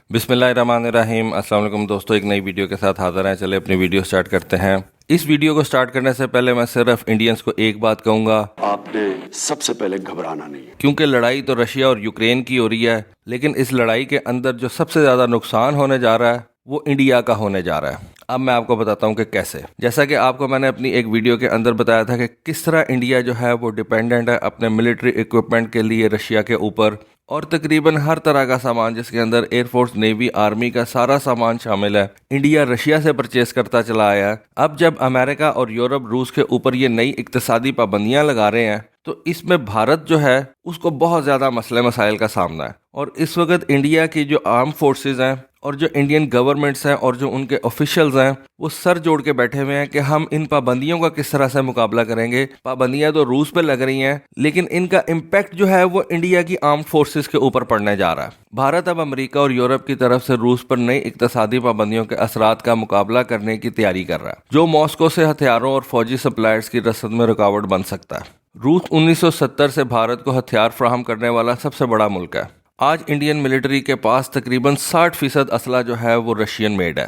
बिस्मिल्लाहिर्रहमानिर्रहीम। अस्सलाम वालेकुम दोस्तों, एक नई वीडियो के साथ हाज़िर हैं। चले अपनी वीडियो स्टार्ट करते हैं। इस वीडियो को स्टार्ट करने से पहले मैं सिर्फ इंडियंस को एक बात कहूँगा, आपने सबसे पहले घबराना नहीं है। क्योंकि लड़ाई तो रशिया और यूक्रेन की हो रही है, लेकिन इस लड़ाई के अंदर जो सबसे ज़्यादा नुकसान होने जा रहा है वो इंडिया का होने जा रहा है। अब मैं आपको बताता हूँ कि कैसे। जैसा कि आपको मैंने अपनी एक वीडियो के अंदर बताया था कि किस तरह इंडिया जो है वो डिपेंडेंट है अपने मिलिट्री इक्विपमेंट के लिए रशिया के ऊपर, और तकरीबन हर तरह का सामान जिसके अंदर एयरफोर्स, नेवी, आर्मी का सारा सामान शामिल है, इंडिया रशिया से परचेस करता चला आया है। अब जब अमेरिका और यूरोप रूस के ऊपर ये नई इक्तिसादी पाबंदियां लगा रहे हैं तो इसमें भारत जो है उसको बहुत ज़्यादा मसले मसाइल का सामना है। और इस वक्त इंडिया की जो आर्म फोर्सेस हैं और जो इंडियन गवर्नमेंट्स हैं और जो उनके ऑफिशियल्स हैं वो सर जोड़ के बैठे हुए हैं कि हम इन पाबंदियों का किस तरह से मुकाबला करेंगे। पाबंदियां तो रूस पे लग रही हैं, लेकिन इनका इम्पैक्ट जो है वो इंडिया की आर्म फोर्सेस के ऊपर पड़ने जा रहा है। भारत अब अमेरिका और यूरोप की तरफ से रूस पर नई इक्तिसादी पाबंदियों के असरात का मुकाबला करने की तैयारी कर रहा है, जो मॉस्को से हथियारों और फौजी सप्लायर्स की रसद में रुकावट बन सकता है। रूस 1970 से भारत को हथियार फ्राहम करने वाला सबसे बड़ा मुल्क है। आज इंडियन मिलिट्री के पास तकरीबन 60% असला जो है वो रशियन मेड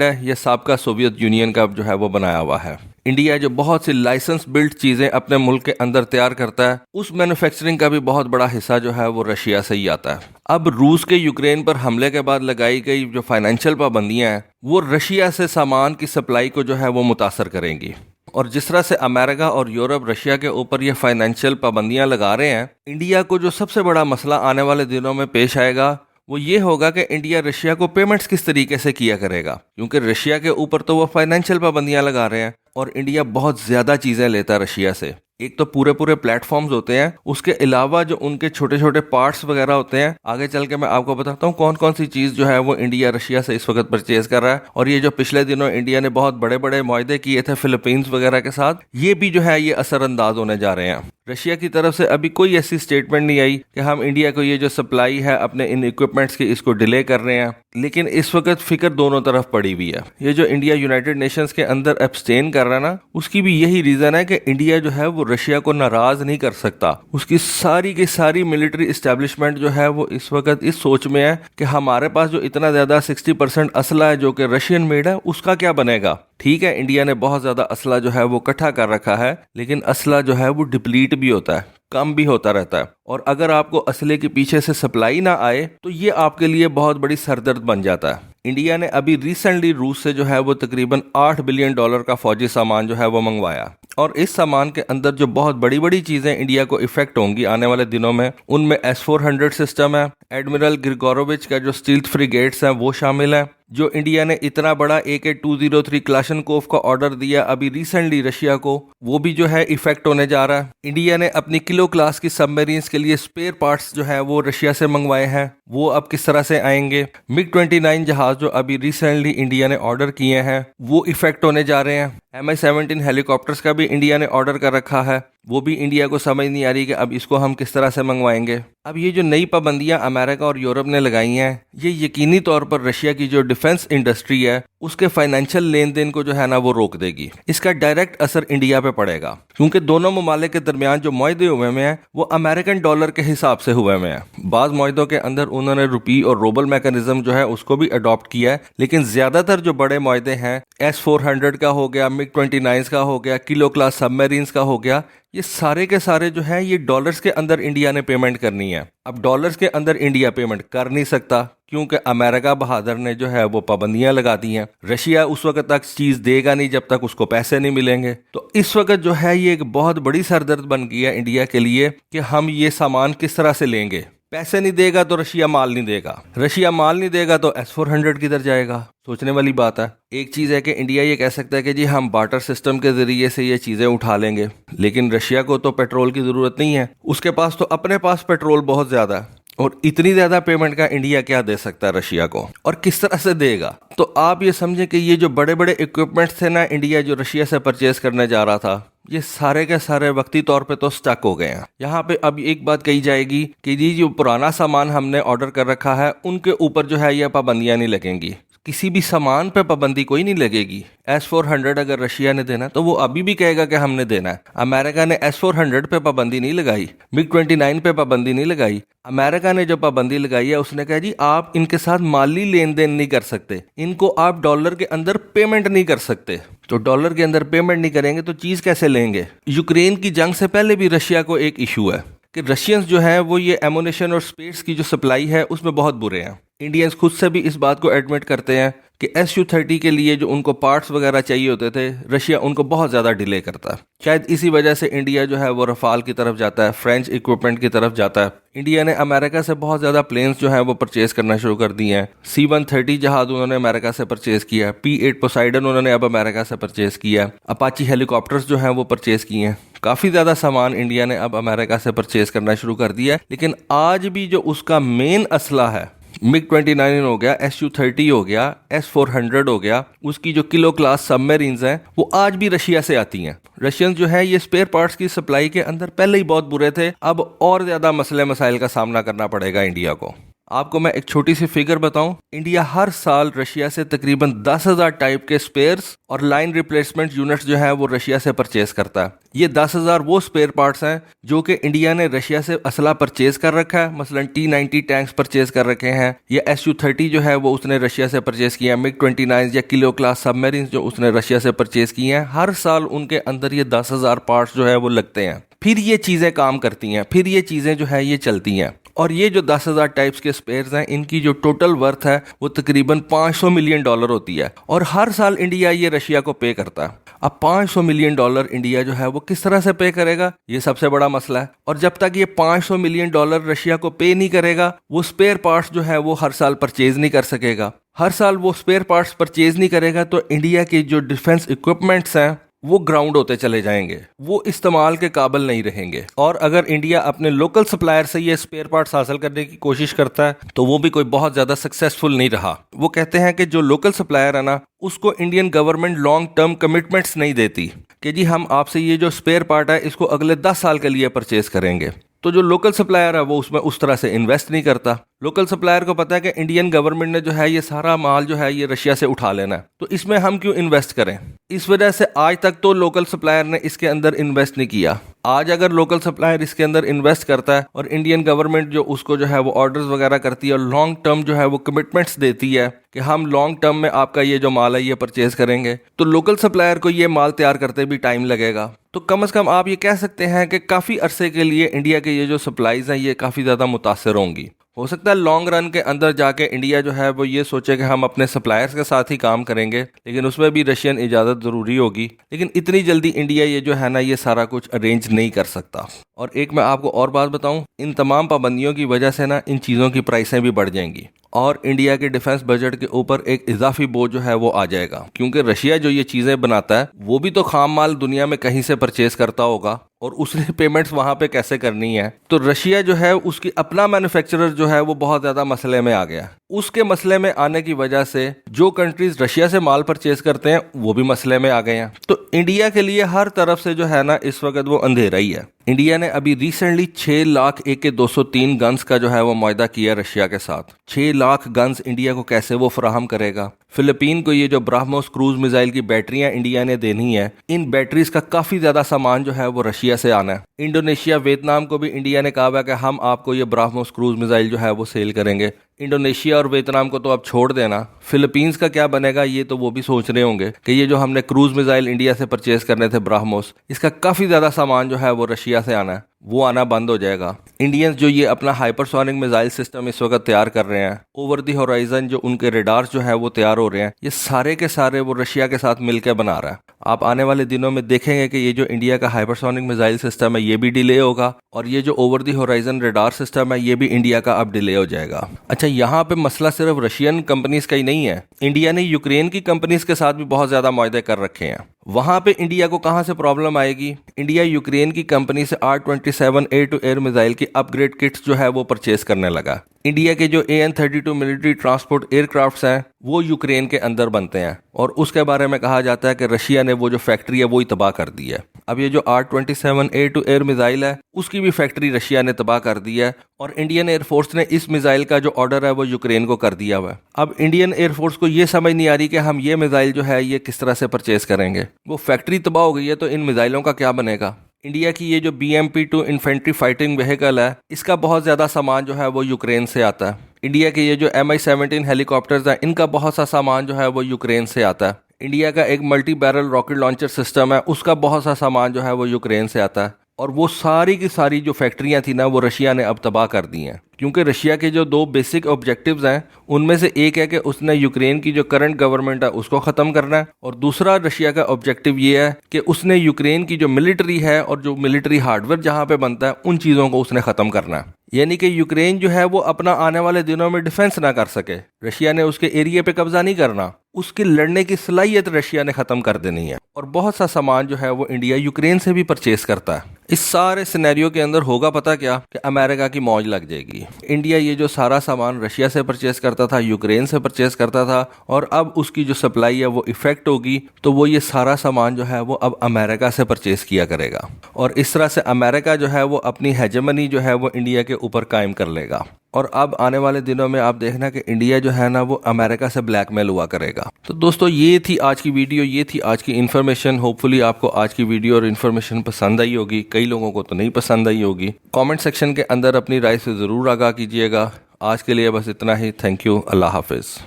है, या साबका सोवियत यूनियन का जो है वो बनाया हुआ है। इंडिया जो बहुत सी लाइसेंस बिल्ड चीजें अपने मुल्क के अंदर तैयार करता है, उस मैन्युफैक्चरिंग का भी बहुत बड़ा हिस्सा जो है वो रशिया से ही आता है। अब रूस के यूक्रेन पर हमले के बाद लगाई गई जो फाइनेंशियल पाबंदियां हैं वो रशिया से सामान की सप्लाई को जो है वो मुतासर करेंगी। और जिस तरह से अमेरिका और यूरोप रशिया के ऊपर ये फाइनेंशियल पाबंदियां लगा रहे हैं, इंडिया को जो सबसे बड़ा मसला आने वाले दिनों में पेश आएगा वो ये होगा कि इंडिया रशिया को पेमेंट्स किस तरीके से किया करेगा, क्योंकि रशिया के ऊपर तो वो फाइनेंशियल पाबंदियां लगा रहे हैं और इंडिया बहुत ज़्यादा चीज़ें लेता है रशिया से। एक तो पूरे प्लेटफॉर्म्स होते हैं, उसके अलावा जो उनके छोटे छोटे पार्ट्स वगैरह होते हैं। आगे चल के मैं आपको बताता हूँ कौन कौन सी चीज़ जो है वो इंडिया रशिया से इस वक्त परचेज कर रहा है। और ये जो पिछले दिनों इंडिया ने बहुत बड़े बड़े मुआहदे किए थे फिलीपींस वगैरह के साथ, ये भी जो है ये असरअंदाज होने जा रहे हैं। रशिया की तरफ से अभी कोई ऐसी स्टेटमेंट नहीं आई कि हम इंडिया को ये जो सप्लाई है अपने इन इक्विपमेंट्स की इसको डिले कर रहे हैं, लेकिन इस वक्त फिक्र दोनों तरफ पड़ी हुई है। ये जो इंडिया यूनाइटेड नेशंस के अंदर एब्सटेन कर रहा है ना, उसकी भी यही रीजन है कि इंडिया जो है वो रशिया को नाराज नहीं कर सकता। उसकी सारी की सारी मिलिट्री इस्टेब्लिशमेंट जो है वो इस वक्त इस सोच में है कि हमारे पास जो इतना ज्यादा 60% असला है जो कि रशियन मेड है, उसका क्या बनेगा। ठीक है, इंडिया ने बहुत ज्यादा असला जो है वो इकट्ठा कर रखा है, लेकिन असला जो है वो डिप्लीट भी होता है, कम भी होता रहता है। और अगर आपको असले के पीछे से सप्लाई ना आए तो ये आपके लिए बहुत बड़ी सरदर्द बन जाता है। इंडिया ने अभी रिसेंटली रूस से जो है वो तकरीबन $8 बिलियन का फौजी सामान जो है वो मंगवाया, और इस सामान के अंदर जो बहुत बड़ी बड़ी चीजें इंडिया को इफेक्ट होंगी आने वाले दिनों में, उनमें S-400 सिस्टम है, एडमिरल ग्रिगोरोविच का जो स्टील्थ फ्रिगेट्स हैं वो शामिल है। जो इंडिया ने इतना बड़ा AK-203 क्लाशनकोव का ऑर्डर दिया अभी रिसेंटली रशिया को, वो भी जो है इफेक्ट होने जा रहा है। इंडिया ने अपनी किलो क्लास की सबमरीन्स के लिए स्पेयर पार्ट्स जो है वो रशिया से मंगवाए हैं, वो अब किस तरह से आएंगे। MiG-29 जहाज जो अभी रिसेंटली इंडिया ने ऑर्डर किए हैं वो इफेक्ट होने जा रहे हैं। Mi-17 हेलीकॉप्टर्स का भी इंडिया ने ऑर्डर कर रखा है, वो भी इंडिया को समझ नहीं आ रही कि अब इसको हम किस तरह से मंगवाएंगे। अब ये जो नई पाबंदियां अमेरिका और यूरोप ने लगाई हैं, ये यकीनी तौर पर रशिया की जो डिफेंस इंडस्ट्री है उसके फाइनेंशियल लेन देन को जो है ना वो रोक देगी। इसका डायरेक्ट असर इंडिया पे पड़ेगा, क्योंकि दोनों ममालिक के दरमियान जो मुआहदे हुए में हैं वो अमेरिकन डॉलर के हिसाब से हुए में हैं। बाज मुआहदों के अंदर उन्होंने रुपी और रोबल मैकेनिज्म जो है उसको भी अडॉप्ट किया है, लेकिन ज्यादातर जो बड़े मुआहदे हैं, S-400 का हो गया, MiG-29 का हो गया, किलो क्लास सबमरीन्स का हो गया, ये सारे के सारे जो है ये डॉलर्स के अंदर इंडिया ने पेमेंट करनी है। अब डॉलर्स के अंदर इंडिया पेमेंट कर नहीं सकता, क्योंकि अमेरिका बहादुर ने जो है वो पाबंदियां लगा दी हैं। रशिया उस वक्त तक चीज देगा नहीं जब तक उसको पैसे नहीं मिलेंगे। तो इस वक्त जो है ये एक बहुत बड़ी सरदर्द बन गई है इंडिया के लिए कि हम ये सामान किस तरह से लेंगे। पैसे नहीं देगा तो रशिया माल नहीं देगा, रशिया माल नहीं देगा तो S-400 किधर जाएगा। सोचने वाली बात है। एक चीज है कि इंडिया ये कह सकता है कि जी हम बार्टर सिस्टम के जरिए से ये चीजें उठा लेंगे, लेकिन रशिया को तो पेट्रोल की जरूरत नहीं है, उसके पास तो अपने पास पेट्रोल बहुत ज्यादा है, और इतनी ज्यादा पेमेंट का इंडिया क्या दे सकता है रशिया को, और किस तरह से देगा। तो आप ये समझे कि ये जो बड़े बड़े इक्विपमेंट्स थे ना इंडिया जो रशिया से परचेज करने जा रहा था, ये सारे के सारे वक्ती तौर पे तो स्टक हो गए हैं। यहाँ पे अब एक बात कही जाएगी कि जी जो पुराना सामान हमने ऑर्डर कर रखा है उनके ऊपर जो है ये पाबंदियां नहीं लगेंगी। किसी भी सामान पे पाबंदी कोई नहीं लगेगी। S-400 अगर रशिया ने देना तो वो अभी भी कहेगा कि हमने देना है। अमेरिका ने S-400 पे पाबंदी नहीं लगाई, MiG-29 पे पाबंदी नहीं लगाई। अमेरिका ने जो पाबंदी लगाई है उसने कहा जी आप इनके साथ माली लेन देन नहीं कर सकते, इनको आप डॉलर के अंदर पेमेंट नहीं कर सकते। तो डॉलर के अंदर पेमेंट नहीं करेंगे तो चीज कैसे लेंगे? यूक्रेन की जंग से पहले भी रशिया को एक इशू है कि रशियंस जो है वो ये एमुनेशन और स्पेस की जो सप्लाई है उसमें बहुत बुरे हैं। इंडियंस खुद से भी इस बात को एडमिट करते हैं कि Su-30 के लिए जो उनको पार्ट्स वगैरह चाहिए होते थे रशिया उनको बहुत ज़्यादा डिले करता है। शायद इसी वजह से इंडिया जो है वो रफाल की तरफ जाता है, फ्रेंच इक्विपमेंट की तरफ जाता है। इंडिया ने अमेरिका से बहुत ज़्यादा प्लेन्स जो है वो परचेज करना शुरू कर दिए हैं। C-130 जहाज उन्होंने अमेरिका से परचेज किया, P-8 पोसाइडन उन्होंने अब अमेरिका से परचेज किया, अपाची हेलीकॉप्टर्स जो हैं वो परचेज किए हैं। काफ़ी ज़्यादा सामान इंडिया ने अब अमेरिका से परचेज करना शुरू कर दिया है। लेकिन आज भी जो उसका मेन असला है, MiG-29 हो गया, Su-30 हो गया, S-400 हो गया, उसकी जो किलो क्लास सबमरीन्स हैं वो आज भी रशिया से आती हैं। रशियंस जो है ये स्पेयर पार्ट्स की सप्लाई के अंदर पहले ही बहुत बुरे थे, अब और ज़्यादा मसले मसाइल का सामना करना पड़ेगा इंडिया को। आपको मैं एक छोटी सी फिगर बताऊं, इंडिया हर साल रशिया से तकरीबन 10,000 टाइप के स्पेयर्स और लाइन रिप्लेसमेंट यूनिट्स जो है वो रशिया से परचेज करता है। ये 10,000 वो स्पेयर पार्ट्स हैं जो कि इंडिया ने रशिया से असला परचेज कर रखा है। मसलन T-90 टैंक्स परचेज कर रखे हैं, या Su-30 जो है वो उसने रशिया से परचेज किया, MiG-29 या किलो क्लास सबमरीन्स जो उसने रशिया से परचेज किए हैं। हर साल उनके अंदर ये 10,000 पार्ट्स जो है वो लगते हैं, फिर ये चीज़ें काम करती हैं, फिर ये चीज़ें जो है ये चलती हैं। और ये जो 10,000 टाइप्स के स्पेयर्स हैं इनकी जो टोटल वर्थ है वो तकरीबन $500 मिलियन होती है, और हर साल इंडिया ये रशिया को पे करता है। अब $500 मिलियन इंडिया जो है वो किस तरह से पे करेगा, ये सबसे बड़ा मसला है। और जब तक ये $500 मिलियन रशिया को पे नहीं करेगा, वो स्पेयर पार्ट्स जो है वो हर साल परचेज नहीं कर सकेगा। हर साल वो स्पेयर पार्ट्स परचेज नहीं करेगा तो इंडिया के जो डिफेंस इक्विपमेंट्स हैं वो ग्राउंड होते चले जाएंगे, वो इस्तेमाल के काबिल नहीं रहेंगे। और अगर इंडिया अपने लोकल सप्लायर से ये स्पेयर पार्ट्स हासिल करने की कोशिश करता है तो वो भी कोई बहुत ज़्यादा सक्सेसफुल नहीं रहा। वो कहते हैं कि जो लोकल सप्लायर है ना उसको Indian government long term commitments नहीं देती कि जी हम आपसे ये जो स्पेयर पार्ट है इसको अगले 10 साल के लिए परचेज करेंगे। तो जो लोकल सप्लायर है वो उसमें उस तरह से इन्वेस्ट नहीं करता। लोकल सप्लायर को पता है कि इंडियन गवर्नमेंट ने जो है ये सारा माल जो है ये रशिया से उठा लेना है, तो इसमें हम क्यों इन्वेस्ट करें। इस वजह से आज तक तो लोकल सप्लायर ने इसके अंदर इन्वेस्ट नहीं किया। आज अगर लोकल सप्लायर इसके अंदर इन्वेस्ट करता है और इंडियन गवर्नमेंट जो उसको जो है वो ऑर्डर्स वगैरह करती है और लॉन्ग टर्म जो है वो कमिटमेंट्स देती है कि हम लॉन्ग टर्म में आपका ये जो माल है ये परचेज करेंगे, तो लोकल सप्लायर को ये माल तैयार करते भी टाइम लगेगा। तो कम से कम आप ये कह सकते हैं कि काफ़ी अरसे के लिए इंडिया के ये जो सप्लाईज हैं ये काफ़ी ज़्यादा मुतासर होंगी। हो सकता है लॉन्ग रन के अंदर जाके इंडिया जो है वो ये सोचे कि हम अपने सप्लायर्स के साथ ही काम करेंगे, लेकिन उसमें भी रशियन इजाज़त ज़रूरी होगी। लेकिन इतनी जल्दी इंडिया ये जो है ना ये सारा कुछ अरेंज नहीं कर सकता। और एक मैं आपको और बात बताऊं, इन तमाम पाबंदियों की वजह से ना इन चीज़ों की प्राइसें भी बढ़ जाएंगी और इंडिया के डिफेंस बजट के ऊपर एक इजाफी बोझ जो है वो आ जाएगा, क्योंकि रशिया जो ये चीज़ें बनाता है वो भी तो खाम माल दुनिया में कहीं से परचेज करता होगा और उसने पेमेंट्स वहाँ पे कैसे करनी है। तो रशिया जो है उसकी अपना मैन्युफैक्चरर जो है वो बहुत ज़्यादा मसले में आ गया। उसके मसले में आने की वजह से जो कंट्रीज रशिया से माल परचेज करते हैं वो भी मसले में आ गए हैं। तो इंडिया के लिए हर तरफ से जो है ना इस वक्त वो अंधेरा ही है। इंडिया ने अभी रिसेंटली 6 लाख AK-203 गन्स का जो है वो मुआहदा किया रशिया के साथ। 6 लाख गन्स इंडिया को कैसे वो फराहम करेगा। फिलिपीन को ये जो ब्राह्मोस क्रूज मिसाइल की बैटरियां इंडिया ने देनी है, इन बैटरीज का काफ़ी ज़्यादा सामान जो है वो रशिया से आना है। इंडोनेशिया, वियतनाम को भी इंडिया ने कहा है कि हम आपको ये ब्राह्मोस क्रूज मिसाइल जो है वो सेल करेंगे। इंडोनेशिया और वियतनाम को तो अब छोड़ देना, फिलीपींस का क्या बनेगा ये तो वो भी सोच रहे होंगे कि ये जो हमने क्रूज मिसाइल इंडिया से परचेज करने थे ब्राह्मोस, इसका काफ़ी ज़्यादा सामान जो है वो रशिया से आना है, वो आना बंद हो जाएगा। इंडियंस जो ये अपना हाइपरसोनिक मिसाइल सिस्टम इस वक्त तैयार कर रहे हैं, ओवर द होराइजन जो उनके रेडार्स जो है वो तैयार हो रहे हैं, ये सारे के सारे वो रशिया के साथ मिलकर बना रहा है। आप आने वाले दिनों में देखेंगे कि ये जो इंडिया का हाइपरसोनिक मिसाइल सिस्टम है ये भी डिले होगा और ये जो over the horizon radar system है ये भी इंडिया का अब डिले हो जाएगा। अच्छा, यहाँ पे मसला सिर्फ रशियन कंपनीज का ही नहीं है, इंडिया ने यूक्रेन की कंपनीज के साथ भी बहुत ज़्यादा मुआहदे कर रखे हैं। वहाँ पे इंडिया को कहाँ से प्रॉब्लम आएगी, इंडिया यूक्रेन की कंपनी से R-27 air to air missile की अपग्रेड किट्स जो है वो परचेज करने लगा। इंडिया के जो AN-32 मिलिट्री ट्रांसपोर्ट एयरक्राफ्ट्स हैं वो यूक्रेन के अंदर बनते हैं और उसके बारे में कहा जाता है कि रशिया ने वो जो फैक्ट्री है वो ही तबाह कर दी है। अब ये जो R-27A2 एयर मिसाइल है उसकी भी फैक्ट्री रशिया ने तबाह कर दी है और इंडियन एयरफोर्स ने इस मिसाइल का जो ऑर्डर है वो यूक्रेन को कर दिया हुआ है। अब इंडियन एयरफोर्स को ये समझ नहीं आ रही कि हम ये मिसाइल जो है ये किस तरह से परचेज करेंगे। वो फैक्ट्री तबाह हो गई है तो इन मिसाइलों का क्या बनेगा। इंडिया की ये जो BMP-2 इन्फेंट्री फाइटिंग व्हीकल है इसका बहुत ज़्यादा सामान जो है वो यूक्रेन से आता है। इंडिया के ये जो MI-17 हेलीकॉप्टर्स हैं इनका बहुत सा सामान जो है वो यूक्रेन से आता है। इंडिया का एक multi barrel rocket launcher system है उसका बहुत सा सामान जो है वो यूक्रेन से आता है। और वो सारी की सारी जो फैक्ट्रियां थी ना वो रशिया ने अब तबाह कर दी हैं, क्योंकि रशिया के जो 2 बेसिक ऑब्जेक्टिव्स हैं उनमें से एक है कि उसने यूक्रेन की जो करंट गवर्नमेंट है उसको ख़त्म करना है, और दूसरा रशिया का ऑब्जेक्टिव ये है कि उसने यूक्रेन की जो मिलिट्री है और जो मिलिट्री हार्डवेयर जहाँ पे बनता है उन चीज़ों को उसने ख़त्म करना है। यानी कि यूक्रेन जो है वो अपना आने वाले दिनों में डिफेंस ना कर सके, रशिया ने उसके एरिया पे कब्जा नहीं करना, उसकी लड़ने की सलाहियत रशिया ने ख़त्म कर देनी है। और बहुत सा सामान जो है वो इंडिया यूक्रेन से भी परचेज करता है। इस सारे सिनेरियो के अंदर होगा पता क्या कि अमेरिका की मौज लग जाएगी। इंडिया ये जो सारा सामान रशिया से परचेज करता था, यूक्रेन से परचेज करता था, और अब उसकी जो सप्लाई है वो इफेक्ट होगी तो वो ये सारा सामान जो है वो अब अमेरिका से परचेज किया करेगा, और इस तरह से अमेरिका जो है वो अपनी हेजेमनी जो है वो इंडिया के ऊपर कायम कर लेगा। और अब आने वाले दिनों में आप देखना कि इंडिया जो है ना वो अमेरिका से ब्लैकमेल हुआ करेगा। तो दोस्तों ये थी आज की वीडियो, ये थी आज की इन्फॉर्मेशन। होपफुली आपको आज की वीडियो और इन्फॉर्मेशन पसंद आई होगी, कई लोगों को तो नहीं पसंद आई होगी। कमेंट सेक्शन के अंदर अपनी राय से ज़रूर आगाह कीजिएगा। आज के लिए बस इतना ही। Thank you. अल्लाह हाफिज़।